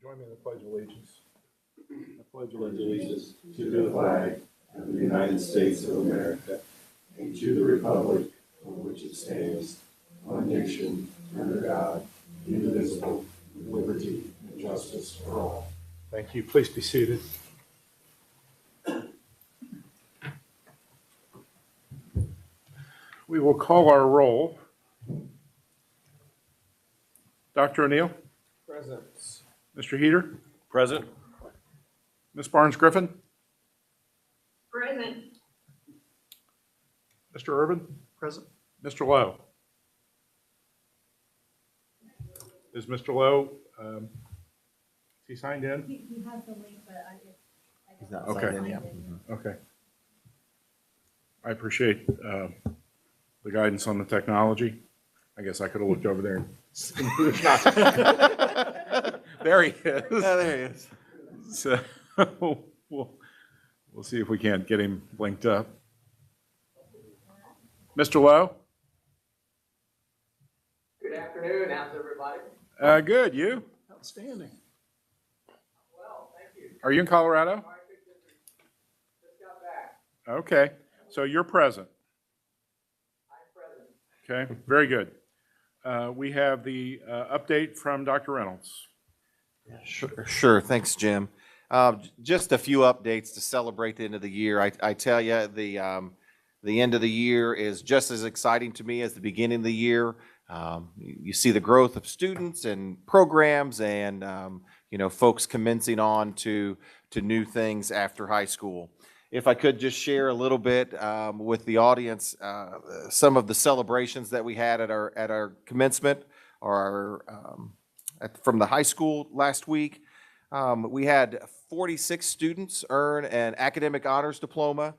Join me in the Pledge of Allegiance. I pledge allegiance to the flag of the United States of America and to the republic for which it stands, one nation, under God, indivisible, with liberty and justice for all. Thank you. Please be seated. We will call our roll. Dr. O'Neill? Present. Mr. Heater? Present. Ms. Barnes-Griffin? Present. Mr. Urban? Present. Mr. Lowe? Is Mr. Lowe, is he signed in? He has the link, but He's not Okay. signed in yet. Okay. I appreciate the guidance on the technology. I guess I could have looked over there. There he is. Yeah, there he is. So we'll see if we can't get him linked up. Mr. Lowe? Good afternoon. How's everybody? Good. You? Outstanding. Well, thank you. Are you in Colorado? I just got back. Okay. So you're present. I'm present. Okay. Very good. We have the update from Dr. Reynolds. Sure. Thanks, Jim. Just a few updates to celebrate the end of the year. I tell you, the end of the year is just as exciting to me as the beginning of the year. You see the growth of students and programs, and folks commencing on to new things after high school. If I could just share a little bit with the audience, some of the celebrations that we had at our commencement or from the high school last week. We had 46 students earn an academic honors diploma.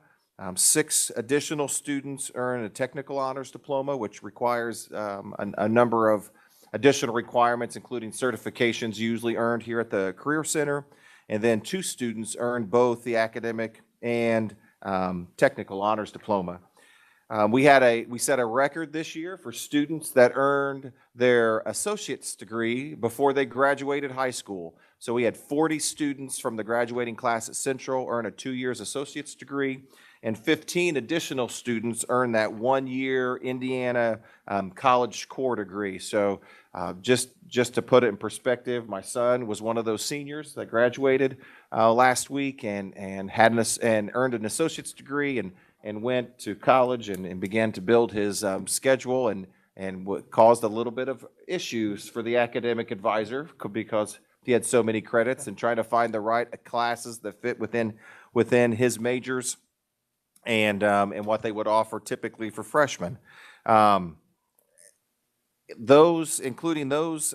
6 additional students earn a technical honors diploma, which requires a number of additional requirements, including certifications usually earned here at the Career Center. And then 2 students earned both the academic and technical honors diploma. We set a record this year for students that earned their associate's degree before they graduated high school. So we had 40 students from the graduating class at Central earn a 2-year associate's degree, and 15 additional students earn that 1-year Indiana College Core degree. So just to put it in perspective, my son was one of those seniors that graduated last week and earned an associate's degree and went to college and began to build his schedule and what caused a little bit of issues for the academic advisor because he had so many credits and trying to find the right classes that fit within his majors and what they would offer typically for freshmen. Including those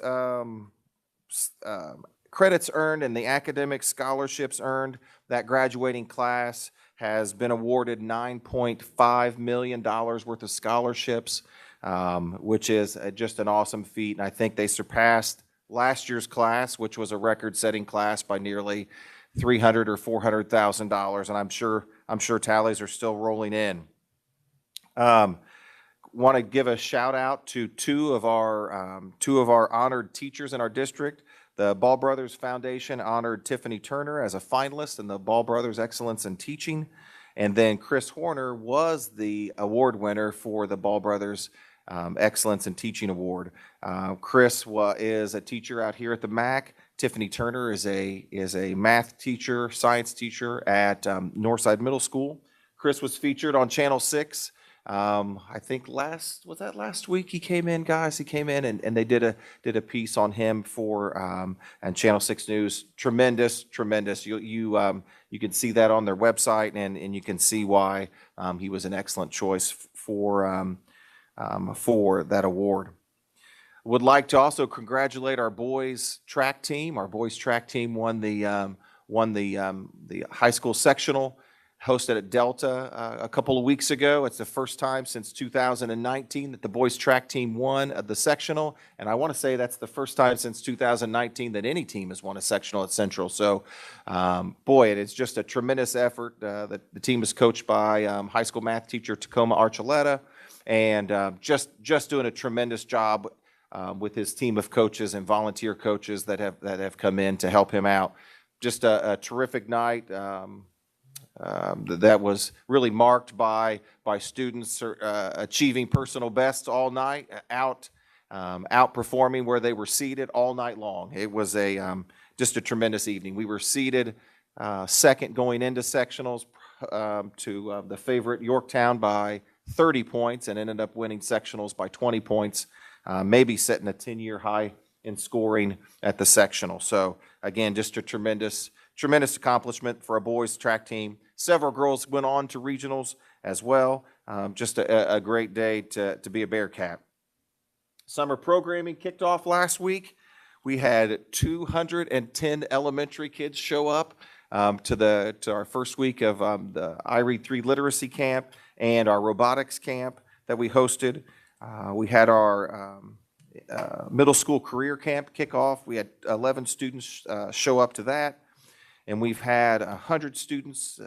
credits earned and the academic scholarships earned, that graduating class has been awarded $9.5 million worth of scholarships, which is just an awesome feat. And I think they surpassed last year's class, which was a record-setting class, by nearly $300,000 or $400,000. And I'm sure tallies are still rolling in. Want to give a shout out to two of our honored teachers in our district. The Ball Brothers Foundation honored Tiffany Turner as a finalist in the Ball Brothers Excellence in Teaching. And then Chris Horner was the award winner for the Ball Brothers Excellence in Teaching Award. Chris is a teacher out here at the MAC. Tiffany Turner is a math teacher, science teacher at Northside Middle School. Chris was featured on Channel 6. I think last week he came in, guys. He came in and they did a piece on him for and Channel 6 News. Tremendous. You can see that on their website, and you can see why he was an excellent choice for that award. Would like to also congratulate our boys track team. Our boys track team won the high school sectional hosted at Delta a couple of weeks ago. It's the first time since 2019 that the boys track team won the sectional, and I want to say that's the first time since 2019 that any team has won a sectional at Central. So, boy, it is just a tremendous effort. The team is coached by high school math teacher Tacoma Archuleta, and just doing a tremendous job with his team of coaches and volunteer coaches that have come in to help him out. Just a terrific night. That was really marked by students achieving personal bests all night, outperforming where they were seated all night long. It was just a tremendous evening. We were seated second going into sectionals to the favorite Yorktown by 30 points and ended up winning sectionals by 20 points, maybe setting a 10-year high in scoring at the sectional. So again, just a tremendous accomplishment for a boys track team. Several girls went on to regionals as well. Just a great day to be a Bearcat. Summer programming kicked off last week. We had 210 elementary kids show up to our first week of the I Read 3 literacy camp and our robotics camp that we hosted. We had our middle school career camp kick off. We had 11 students show up to that. And we've had 100 students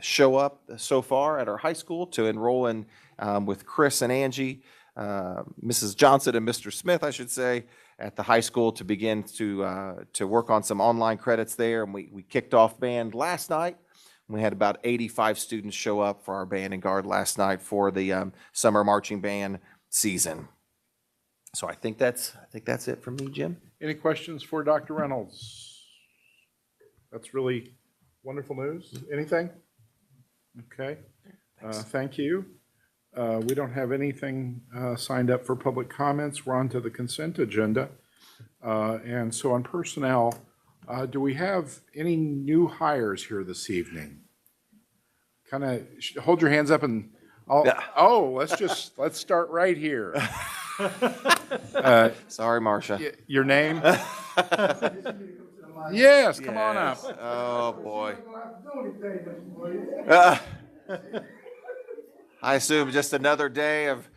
show up so far at our high school to enroll in with Chris and Angie, Mrs. Johnson and Mr. Smith, I should say, at the high school to begin to work on some online credits there. And we kicked off band last night. We had about 85 students show up for our band and guard last night for the summer marching band season. So I think that's it from me, Jim. Any questions for Dr. Reynolds? That's really wonderful news. Anything? Okay. Thank you. We don't have anything signed up for public comments. We're on to the consent agenda. And so on personnel, do we have any new hires here this evening? Kind of hold your hands up and, let's start right here. Sorry, Marcia. Your name? Yes, come on up. Oh, boy. I assume just another day of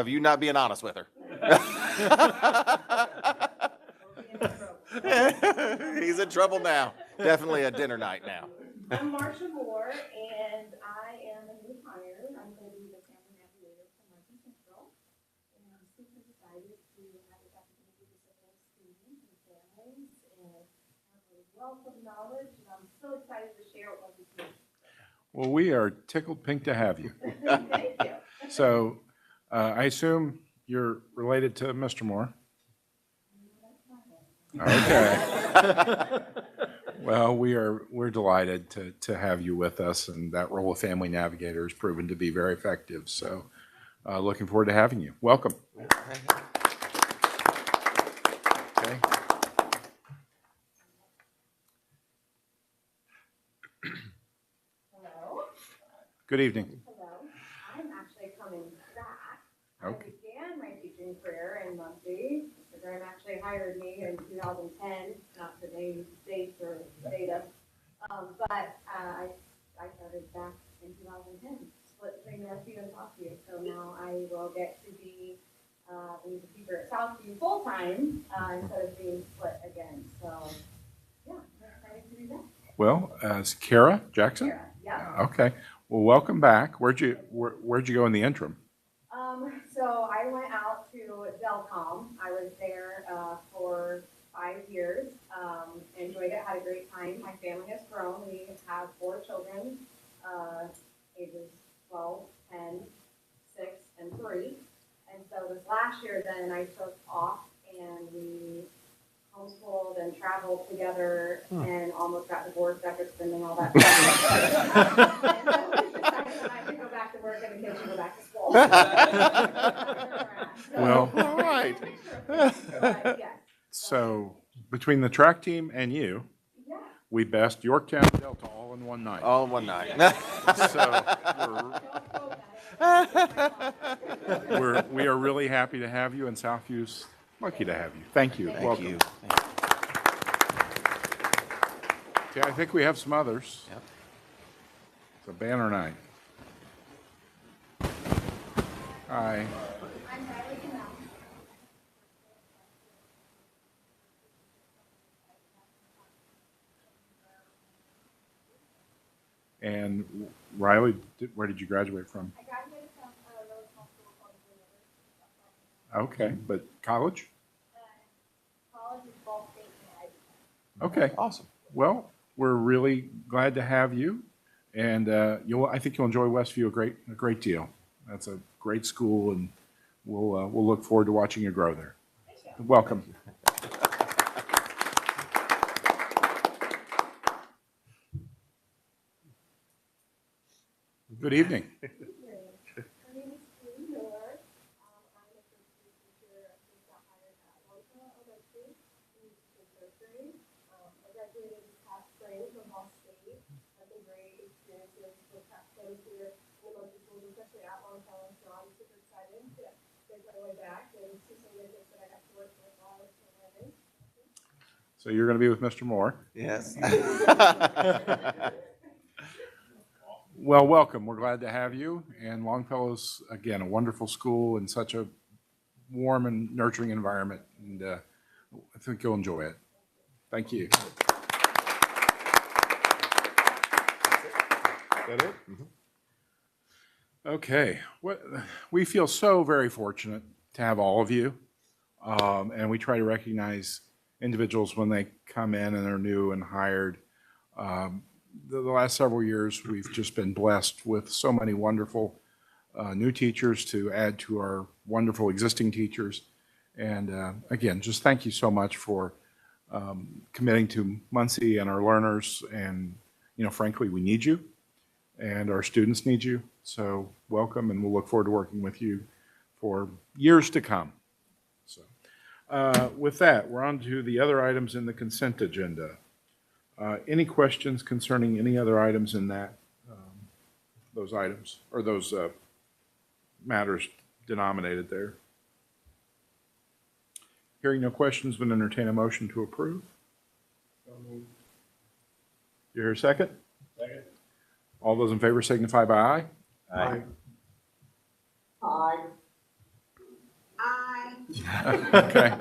you not being honest with her. He's in trouble now. Definitely a dinner night now. I'm Marcia Moore, and I am a new hire. I'm going to be the family navigator for Martin Central. And I'm super excited to have this opportunity to support students and families and have a wealth of knowledge. And I'm so excited to share it with you. Well, we are tickled pink to have you. Thank you. So I assume you're related to Mr. Moore? Okay. Well, we're delighted to have you with us, and that role of family navigator has proven to be very effective. So looking forward to having you. Welcome. Okay. Hello. Good evening. Hello. I'm actually coming back. Okay. I began my teaching career in Muncie. Mr. Graham actually hired me in 2010, not to name dates or data. But I started back in 2010, split between Northview and Southview. So now I will get to be the music teacher at Southview full-time instead of being split again. So, yeah, I'm excited to do that. Well, Kara Jackson? Sarah, yeah. Okay. Well, welcome back. Where'd you go in the interim? So I went out to Delcom. I was there for 5 years. Enjoyed it, had a great time. My family has grown. We have 4 children, ages 12, 10, 6, and 3. And so this last year then I took off and we homeschooled and traveled together and almost got divorced after spending all that time. And so we decided that I could go back to work and the kids should go back to school. Well, all right. Yes. So between the track team and you, Yeah. we best Yorktown and Delta all in one night. All in one night. So we are really happy to have you, and Southview's lucky to have you. Thank you. Thank Welcome. you. Okay, I think we have some others. Yep. It's a banner night. Hi. And Riley, where did you graduate from? I graduated from Rose High School. Okay, but college? College is Ball State and Okay, Awesome. well, we're really glad to have you, and I think you'll enjoy Westview a great deal. That's a great school, and we'll look forward to watching you grow there. Welcome. Good evening. My name is Julie Miller. I'm a first grade teacher. I just got hired at Longfellow Elementary in third grade. I graduated this past spring from Ball State. Had some great experiences with capstone here in the local schools, especially at Longfellow. So I'm super excited to make my way back and see some of the kids that I got to work with while I was still living. So you're going to be with Mr. Moore. Yes. Well, welcome. We're glad to have you. And Longfellow's, again, a wonderful school and such a warm and nurturing environment. And I think you'll enjoy it. Thank you. Is that it? Okay. We feel so very fortunate to have all of you. And we try to recognize individuals when they come in and are new and hired. The last several years, we've just been blessed with so many wonderful new teachers to add to our wonderful existing teachers. And again, just thank you so much for committing to Muncie and our learners. And, frankly, we need you and our students need you. So welcome, and we'll look forward to working with you for years to come. So with that, we're on to the other items in the consent agenda. Any questions concerning any other items in those items, or those matters denominated there? Hearing no questions, would entertain a motion to approve. You hear a second? Second. All those in favor signify by aye. Aye. Aye. Okay.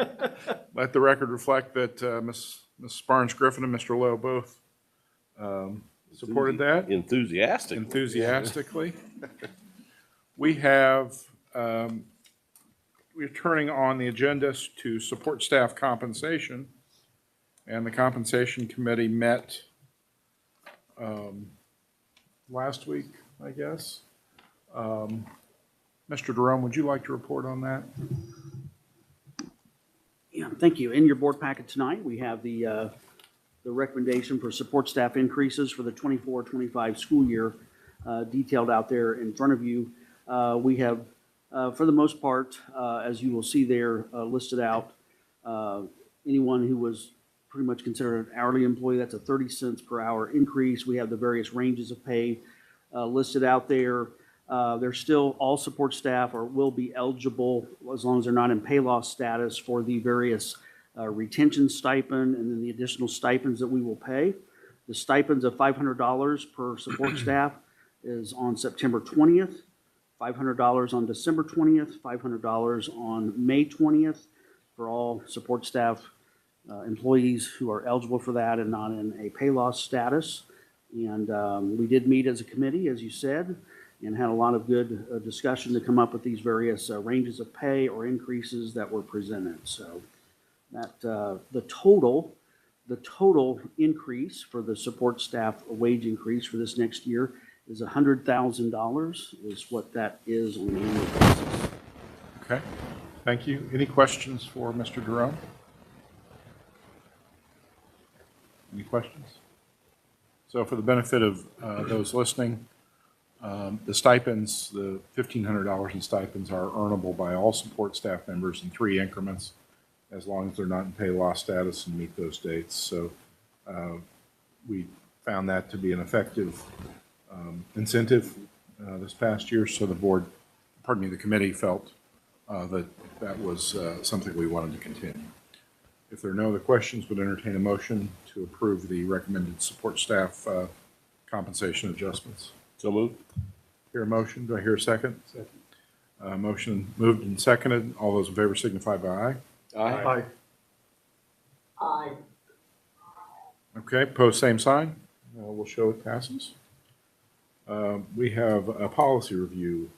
Let the record reflect that Ms. Barnes Griffin and Mr. Lowe both supported that enthusiastically. We have, we're turning on the agenda to support staff compensation, and the compensation committee met last week, I guess. Mr. Jerome, would you like to report on that? Yeah, thank you. In your board packet tonight, we have the recommendation for support staff increases for the 24-25 school year detailed out there in front of you. We have, for the most part, as you will see there listed out, anyone who was pretty much considered an hourly employee, that's a 30 cents per hour increase. We have the various ranges of pay listed out there. They're still, all support staff will be eligible, as long as they're not in pay loss status, for the various retention stipend and then the additional stipends that we will pay. The stipends of $500 per support staff is on September 20th, $500 on December 20th, $500 on May 20th for all support staff employees who are eligible for that and not in a pay loss status. And we did meet as a committee, as you said, and had a lot of good discussion to come up with these various ranges of pay or increases that were presented. So that the total increase for the support staff wage increase for this next year is $100,000 is what that is on an annual basis. Okay, thank you. Any questions for Mr. Jerome? Any questions? So for the benefit of those listening, the stipends, the $1,500 in stipends are earnable by all support staff members in 3 increments, as long as they're not in pay loss status and meet those dates. So we found that to be an effective incentive this past year. So the committee felt that was something we wanted to continue. If there are no other questions, would entertain a motion to approve the recommended support staff compensation adjustments. So moved. Hear a motion? Do I hear a second? Second. Motion moved and seconded. All those in favor signify by aye. Aye. Aye. Okay, pose same sign. We'll show it passes. We have a policy review,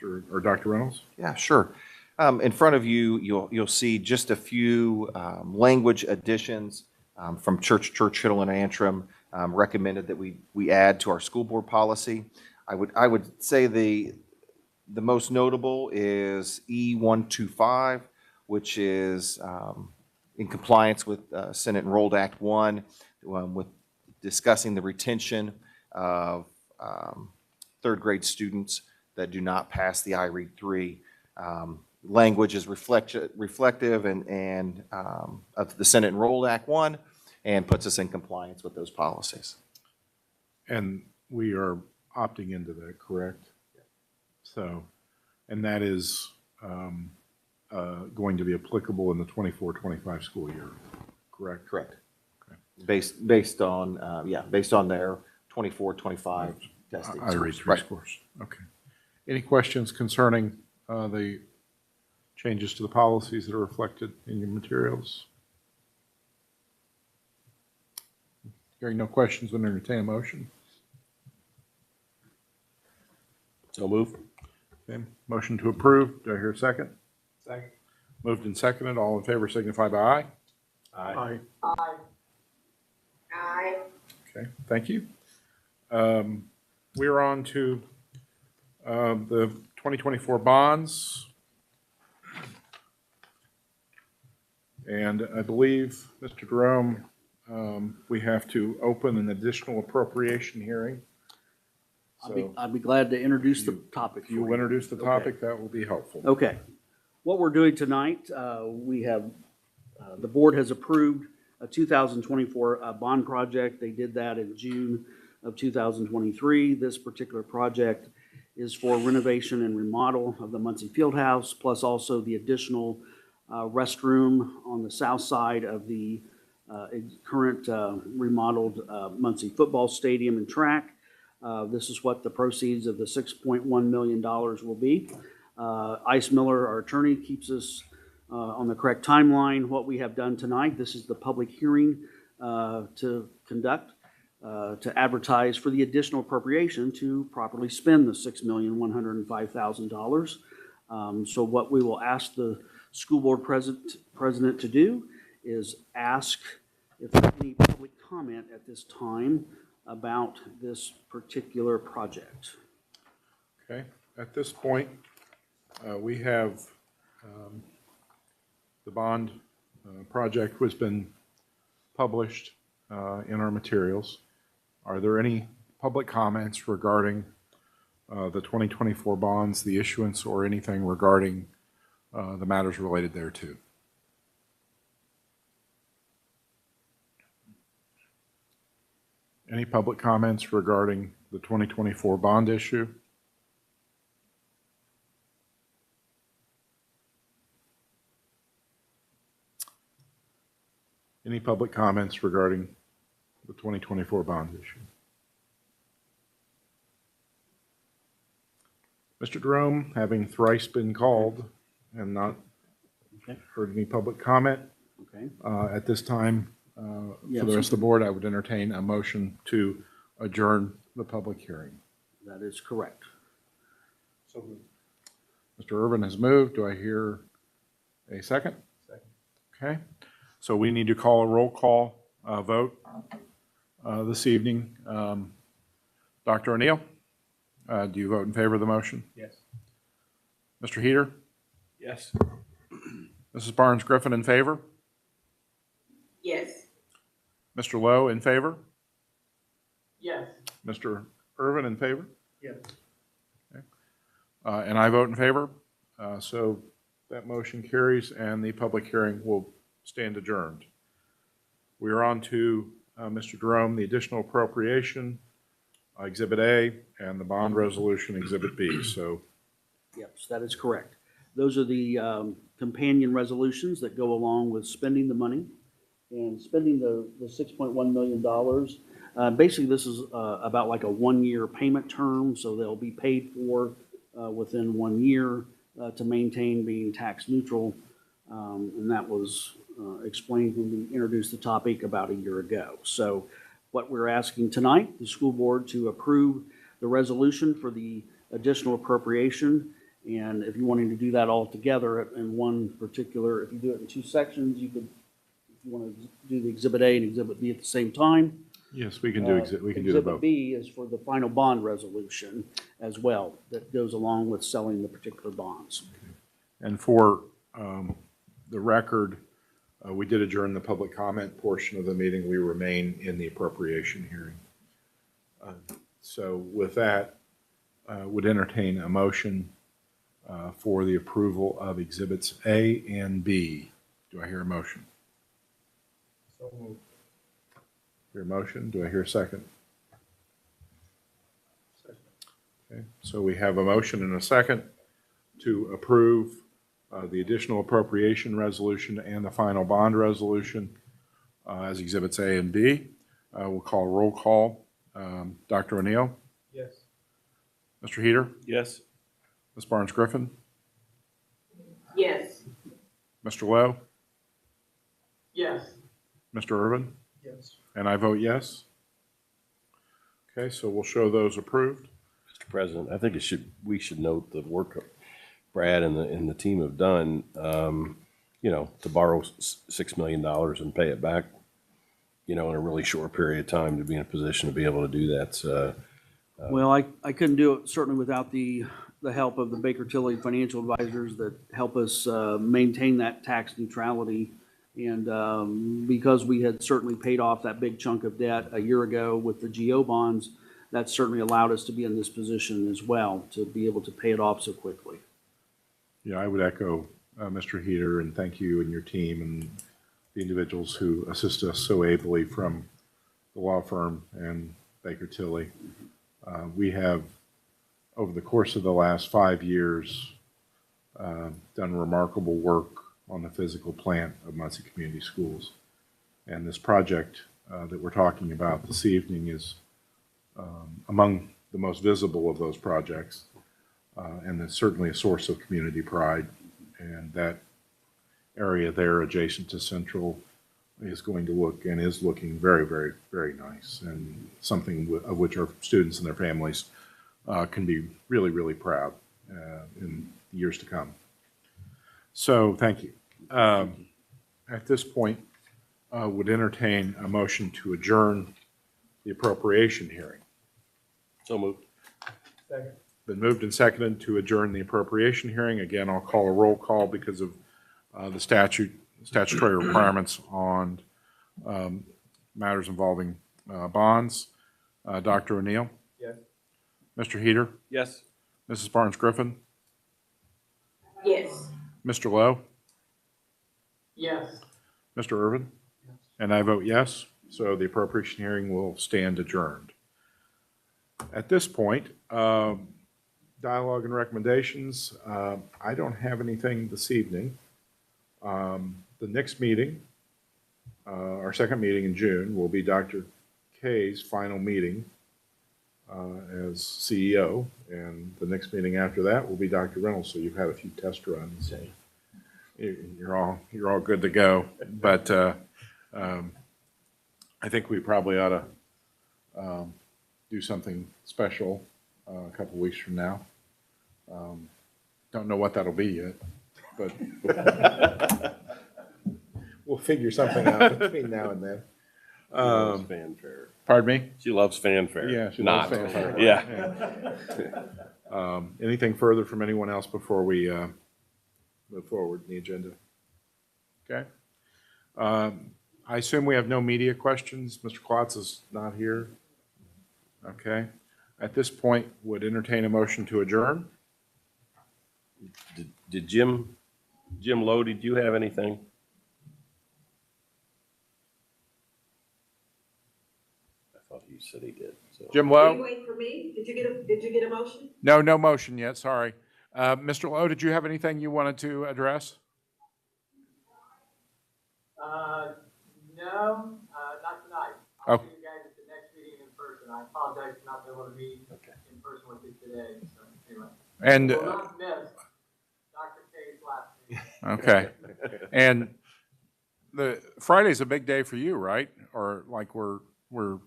Dr. Reynolds. Yeah, sure. In front of you, you'll see just a few language additions from Churchill and Antrim recommended that we add to our school board policy. I would say the most notable is E125, which is in compliance with Senate Enrolled Act 1, with discussing the retention of third grade students that do not pass the IREAD 3. Language is reflective and of the Senate Enrolled Act 1 and puts us in compliance with those policies. And we are opting into that, correct? So, and that is going to be applicable in the 24-25 school year, correct? Correct. Based on their 24-25 testing. IREAD 3 Right. scores. Okay. Any questions concerning the changes to the policies that are reflected in your materials? Hearing no questions, would entertain a motion. So move. Okay. Motion to approve. Do I hear a second? Second. Moved and seconded. All in favor signify by aye. Aye. Aye. Aye. Okay, thank you. We're on to the 2024 bonds. And I believe, Mr. Jerome, we have to open an additional appropriation hearing. So I'd be glad to introduce the topic. if you for you. introduce the topic, that will be helpful. Okay. What we're doing tonight, we have, the board has approved a 2024 bond project. They did that in June of 2023. This particular project is for renovation and remodel of the Muncie Fieldhouse, plus also the additional restroom on the south side of the current remodeled Muncie football stadium and track. This is what the proceeds of the $6.1 million will be. Ice Miller, our attorney, keeps us on the correct timeline. What we have done tonight, this is the public hearing to conduct, to advertise for the additional appropriation to properly spend the $6,105,000. So what we will ask the school board president to do is ask if there's any public comment at this time about this particular project. Okay, at this point, we have the bond project has been published in our materials. Are there any public comments regarding the 2024 bonds, the issuance, or anything regarding the matters related thereto? Any public comments regarding the 2024 bond issue? Any public comments regarding the 2024 bond issue? Mr. Jerome, having thrice been called and not heard any public comment, Okay. at this time, for the rest of the board, I would entertain a motion to adjourn the public hearing. That is correct. So moved. Mr. Irvin has moved. Do I hear a second? Second. Okay, so we need to call a roll call vote this evening. Dr. O'Neill, do you vote in favor of the motion? Yes. Mr. Heater? Yes. Mrs. Barnes Griffin in favor? Yes. Mr. Lowe in favor? Yes. Mr. Irvin in favor? Yes. And I vote in favor. So that motion carries and the public hearing will stand adjourned. We are on to Mr. Jerome, the additional appropriation, Exhibit A, and the bond resolution, Exhibit B. So Yes, that is correct. Those are the companion resolutions that go along with spending the money and spending the $6.1 million. Basically, this is about like a one-year payment term, so they'll be paid for within 1 year to maintain being tax neutral. And that was explained when we introduced the topic about a year ago. So what we're asking tonight, the school board to approve the resolution for the additional appropriation And if you're wanting to do that all together in one particular, if you do it in two sections, you could, if you want to do the Exhibit A and Exhibit B at the same time. Yes, we can do, we can do the Exhibit both. B is for the final bond resolution as well, that goes along with selling the particular bonds. And for the record, we did adjourn the public comment portion of the meeting. We remain in the appropriation hearing. So with that, would entertain a motion for the approval of Exhibits A and B. Do I hear a motion? So moved. Hear a motion? Do I hear a second? Okay, so we have a motion and a second to approve the additional appropriation resolution and the final bond resolution as Exhibits A and B. We'll call a roll call. Dr. O'Neill? Yes. Mr. Heater? Yes. Ms. Barnes-Griffin? Yes. Mr. Lowe? Yes. Mr. Irvin? Yes. And I vote yes. Okay, so we'll show those approved. Mr. President, I think we should note the work Brad and the team have done, to borrow $6 million and pay it back, in a really short period of time, to be in a position to be able to do that. Well, I couldn't do it certainly without the help of the Baker Tilly financial advisors that help us maintain that tax neutrality. And because we had certainly paid off that big chunk of debt a year ago with the GO bonds, that certainly allowed us to be in this position as well, to be able to pay it off so quickly. Yeah, I would echo Mr. Heater and thank you and your team and the individuals who assist us so ably from the law firm and Baker Tilly. We have, over the course of the last 5 years, done remarkable work on the physical plant of Muncie Community Schools. And this project that we're talking about this evening is among the most visible of those projects. And it's certainly a source of community pride. And that area there adjacent to Central is going to look and is looking very, very, very nice, and something of which our students and their families can be really, really proud in years to come. So thank you. At this point, would entertain a motion to adjourn the appropriation hearing. So moved. Second. Been moved and seconded to adjourn the appropriation hearing. Again, I'll call a roll call because of the statutory requirements on matters involving bonds. Dr. O'Neill? Yes. Mr. Heater? Yes. Mrs. Barnes-Griffin? Yes. Mr. Lowe? Yes. Mr. Irvin? And I vote yes, so the appropriation hearing will stand adjourned. At this point, dialogue and recommendations. I don't have anything this evening. The next meeting, our second meeting in June, will be Dr. K's final meeting as CEO, and the next meeting after that will be Dr. Reynolds. So you've had a few test runs. You're all good to go. But I think we probably ought to do something special a couple weeks from now. Don't know what that'll be yet, but we'll figure something out between now and then. She loves fanfare. Pardon me? She loves fanfare. Yeah, she Not. loves fanfare. Yeah. Anything further from anyone else before we move forward in the agenda? Okay. I assume we have no media questions. Mr. Klotz is not here. Okay. At this point, would entertain a motion to adjourn. Did Jim Lowe, did you have anything? I thought he said he did. So. Jim Are you Lowe? waiting for me? Did you get a motion? No motion yet. Sorry. Mr. Lowe, did you have anything you wanted to address? No, not tonight. Oh. I'll see you guys at the next meeting in person. I apologize for not being able to meet in person with you today, so anyway. And, Will not miss Dr. K's last meeting. okay. And the Friday's a big day for you, right? Or like we're going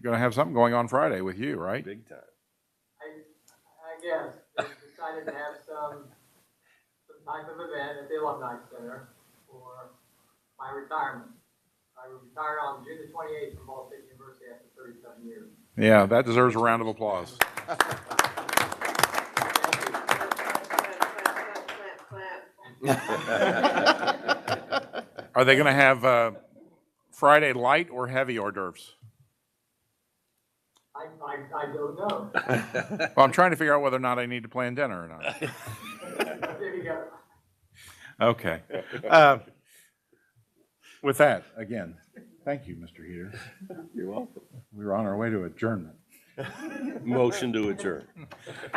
to have something going on Friday with you, right? Big time. I guess, they decided decided to have some type of event at the Alumni Center for my retirement. I retired on June the 28th from Ball State University after 37 years. Yeah, that deserves a round of applause. Clap, clap, clap, clap. Are they going to have Friday light or heavy hors d'oeuvres? I don't know. Well, I'm trying to figure out whether or not I need to plan dinner or not. There you go. Okay. With that, again, thank you, Mr. Heater. You're welcome. We were on our way to adjournment. Motion to adjourn.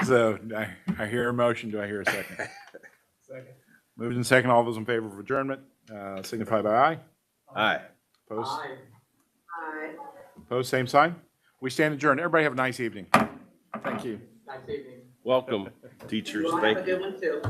So I hear a motion. Do I hear a second? Second. Moved and second. All those in favor of adjournment, signify by aye. Aye. Opposed? Aye. Aye. Opposed, same sign. We stand adjourned. Everybody have a nice evening. Thank you. Nice evening. Welcome, teachers. You'll have Thank a you. good one too.